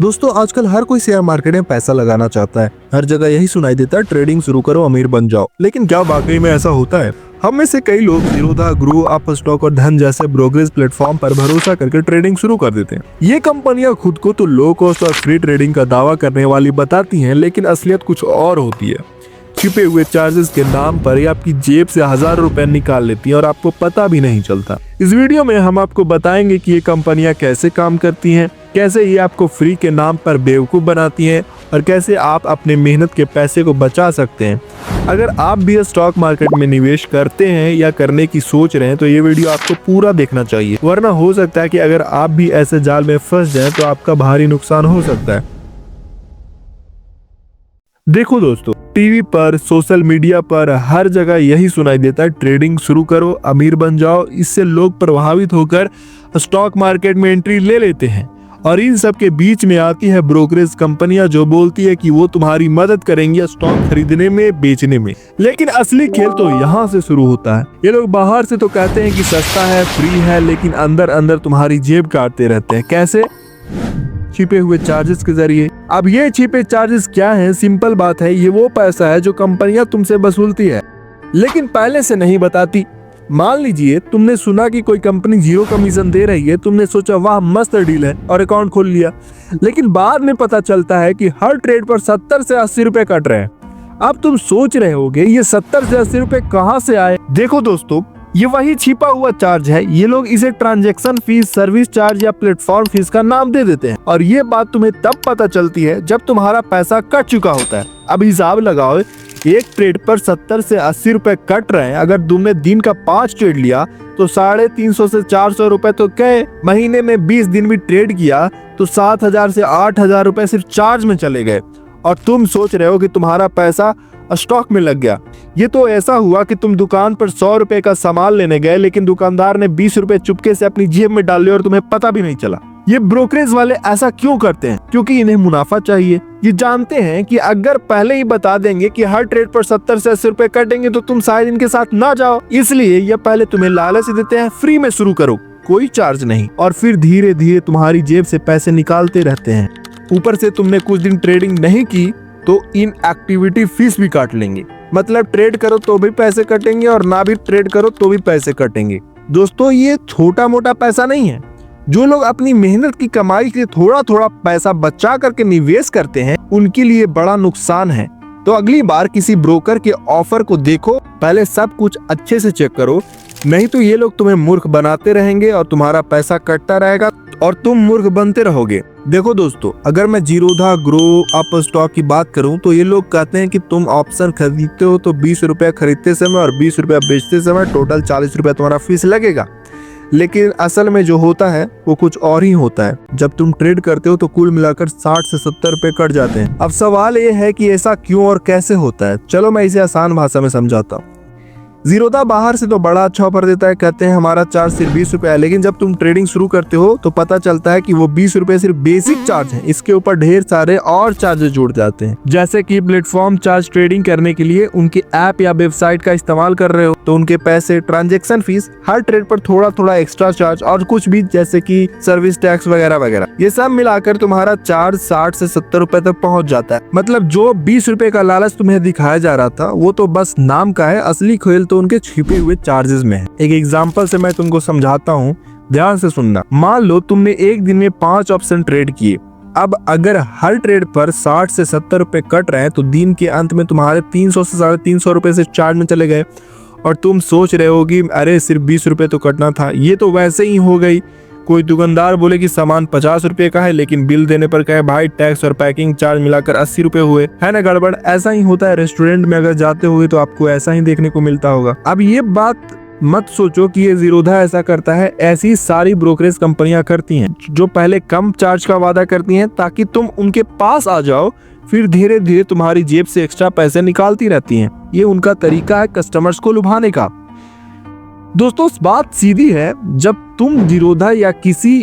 दोस्तों आजकल हर कोई शेयर मार्केट में पैसा लगाना चाहता है। हर जगह यही सुनाई देता है, ट्रेडिंग शुरू करो अमीर बन जाओ। लेकिन क्या वाकई में ऐसा होता है? हम में से कई लोग जीरोधा, ग्रो, अपस्टॉक और धन जैसे ब्रोकरेज प्लेटफॉर्म पर भरोसा करके ट्रेडिंग शुरू कर देते हैं। ये कंपनियां खुद को तो लो कॉस्ट और फ्री ट्रेडिंग का दावा करने वाली बताती हैं, लेकिन असलियत कुछ और होती है। छिपे हुए चार्जेस के नाम पर ये आपकी जेब से हजारों रुपए निकाल लेती हैं और आपको पता भी नहीं चलता। इस वीडियो में हम आपको बताएंगे कि ये कंपनियां कैसे काम करती हैं, कैसे ये आपको फ्री के नाम पर बेवकूफ बनाती हैं और कैसे आप अपने मेहनत के पैसे को बचा सकते हैं। अगर आप भी स्टॉक मार्केट में निवेश करते हैं या करने की सोच रहे हैं तो ये वीडियो आपको पूरा देखना चाहिए, वरना हो सकता है कि अगर आप भी ऐसे जाल में फंस जाएं तो आपका भारी नुकसान हो सकता है। देखो दोस्तों, टीवी पर, सोशल मीडिया पर हर जगह यही सुनाई देता है, ट्रेडिंग शुरू करो अमीर बन जाओ। इससे लोग प्रभावित होकर स्टॉक मार्केट में एंट्री ले लेते हैं और इन सब के बीच में आती है ब्रोकरेज कंपनियां जो बोलती है कि वो तुम्हारी मदद करेंगी स्टॉक खरीदने में, बेचने में। लेकिन असली खेल तो यहाँ से शुरू होता है। ये लोग बाहर से तो कहते हैं कि सस्ता है, फ्री है, लेकिन अंदर अंदर तुम्हारी जेब काटते रहते हैं। कैसे? छिपे हुए चार्जेस के जरिए। अब ये छिपे चार्जेस क्या हैं? सिंपल बात है, ये वो पैसा है जो कंपनियां तुमसे वसूलती है लेकिन पहले से नहीं बताती। मान लीजिए तुमने सुना कि कोई कंपनी 0 कमीशन दे रही है, तुमने सोचा वाह मस्त डील है और अकाउंट खोल लिया। लेकिन बाद में पता चलता है कि हर ट्रेड पर 70 से 80 रुपए कट रहे हैं। अब तुम सोच रहे होगे ये 70 से 80 रुपए कहाँ से आए? देखो दोस्तों, ये वही छिपा हुआ चार्ज है। ये लोग इसे ट्रांजैक्शन फीस, सर्विस चार्ज या प्लेटफॉर्म फीस का नाम दे देते हैं और ये बात तुम्हें तब पता चलती है जब तुम्हारा पैसा कट चुका होता है। अब हिसाब लगाओ, एक ट्रेड पर 70 से 80 रुपए कट रहे हैं। अगर तुमने दिन का 5 ट्रेड लिया तो 350 से 400 रुपए तो गए। महीने में 20 दिन भी ट्रेड किया तो 7000 से 8000 रुपए सिर्फ चार्ज में चले गए और तुम सोच रहे हो कि तुम्हारा पैसा स्टॉक में लग गया। ये तो ऐसा हुआ कि तुम दुकान पर 100 रुपए का सामान लेने गए लेकिन दुकानदार ने 20 रुपए चुपके से अपनी जेब में डाल लिए और तुम्हें पता भी नहीं चला। ये ब्रोकरेज वाले ऐसा क्यों करते हैं? क्योंकि इन्हें मुनाफा चाहिए। ये जानते हैं कि अगर पहले ही बता देंगे कि हर ट्रेड पर 70 से 80 रुपए कटेंगे तो तुम शायद इनके साथ ना जाओ, इसलिए ये पहले तुम्हें लालच देते हैं, फ्री में शुरू करो, कोई चार्ज नहीं, और फिर धीरे धीरे तुम्हारी जेब से पैसे निकालते रहते हैं। ऊपर से तुमने कुछ दिन ट्रेडिंग नहीं की तो इन एक्टिविटी फीस भी काट लेंगे। मतलब ट्रेड करो तो भी पैसे कटेंगे और ना भी ट्रेड करो तो भी पैसे कटेंगे। दोस्तों, ये छोटा मोटा पैसा नहीं है। जो लोग अपनी मेहनत की कमाई से थोड़ा थोड़ा पैसा बचा करके निवेश करते हैं उनके लिए बड़ा नुकसान है। तो अगली बार किसी ब्रोकर के ऑफर को देखो, पहले सब कुछ अच्छे से चेक करो, नहीं तो ये लोग तुम्हें मूर्ख बनाते रहेंगे और तुम्हारा पैसा कटता रहेगा और तुम मूर्ख बनते रहोगे। देखो दोस्तों, अगर मैं जीरोधा, ग्रो, अपस्टॉक की बात करूं तो ये लोग कहते हैं कि तुम ऑप्शन खरीदते हो तो 20 रुपए खरीदते समय और 20 रुपए बेचते समय टोटल 40 रुपए तुम्हारा फीस लगेगा। लेकिन असल में जो होता है वो कुछ और ही होता है। जब तुम ट्रेड करते हो तो कुल मिलाकर 60 से 70 रुपए कट जाते हैं। अब सवाल ये है कि ऐसा क्यों और कैसे होता है। चलो मैं इसे आसान भाषा में समझाता हूँ। जीरोधा बाहर से तो बड़ा अच्छा ऑफर देता है, कहते हैं हमारा चार्ज सिर्फ 20 रुपए है, लेकिन जब तुम ट्रेडिंग शुरू करते हो तो पता चलता है कि वो 20 रुपए सिर्फ बेसिक चार्ज है। इसके ऊपर ढेर सारे और चार्जेस जुड़ जाते हैं, जैसे कि प्लेटफॉर्म चार्ज। ट्रेडिंग करने के लिए उनके ऐप या वेबसाइट का इस्तेमाल कर रहे हो तो उनके पैसे, ट्रांजेक्शन फीस, हर ट्रेड पर थोड़ा थोड़ा एक्स्ट्रा चार्ज और कुछ भी जैसे कि सर्विस टैक्स वगैरह वगैरह, ये सब मिलाकर तुम्हारा चार्ज 60 से 70 रुपए तक पहुंच जाता है। मतलब जो 20 रुपए का लालच तुम्हें दिखाया जा रहा था वो तो बस नाम का है, असली खेल तो उनके छिपे हुए चार्जेस में है। एक एग्जांपल से मैं तुमको समझाता हूँ, ध्यान से सुनना। मान लो तुमने एक दिन में 5 ऑप्शन ट्रेड किए। अब अगर हर ट्रेड पर 60 से 70 रुपए कट रहे हैं तो दिन के अंत में तुम्हारे 300 से 350 रुपए से चार्ज में चले गए और तुम सोच रहे हो कि अरे सिर्फ 20 रुपए तो कटना था, ये तो वैसे ही हो गई। कोई दुकानदार बोले कि सामान 50 रुपए का है लेकिन बिल देने पर कहे भाई टैक्स और पैकिंग चार्ज मिलाकर 80 रुपए हुए, है ना गड़बड़। ऐसा ही होता है, रेस्टोरेंट में अगर जाते हुए तो आपको ऐसा ही देखने को मिलता होगा। अब ये बात मत सोचो कि ये जीरोधा ऐसा करता है, ऐसी सारी ब्रोकरेज कंपनियां करती हैं जो पहले कम चार्ज का वादा करती हैं ताकि तुम उनके पास आ जाओ, फिर धीरे धीरे तुम्हारी जेब से एक्स्ट्रा पैसे निकालती रहती हैं। ये उनका तरीका है कस्टमर्स को लुभाने का। दोस्तों, बात सीधी है, जब तुम जीरोधा या किसी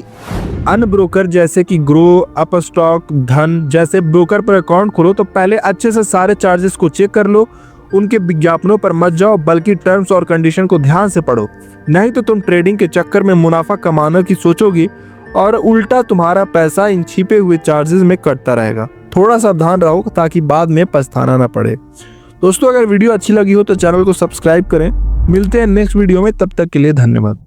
अन्य ब्रोकर जैसे कि ग्रो, अपस्टॉक, धन जैसे ब्रोकर पर अकाउंट खोलो तो पहले अच्छे से सारे चार्जेस को चेक कर लो। उनके विज्ञापनों पर मत जाओ, बल्कि टर्म्स और कंडीशन को ध्यान से पढ़ो, नहीं तो तुम ट्रेडिंग के चक्कर में मुनाफा कमाने की सोचोगी और उल्टा तुम्हारा पैसा इन छिपे हुए चार्जेस में कटता रहेगा। थोड़ा सावधान रहो ताकि बाद में पछताना ना पड़े। दोस्तों, अगर वीडियो अच्छी लगी हो तो चैनल को सब्सक्राइब करें। मिलते हैं नेक्स्ट वीडियो में, तब तक के लिए धन्यवाद।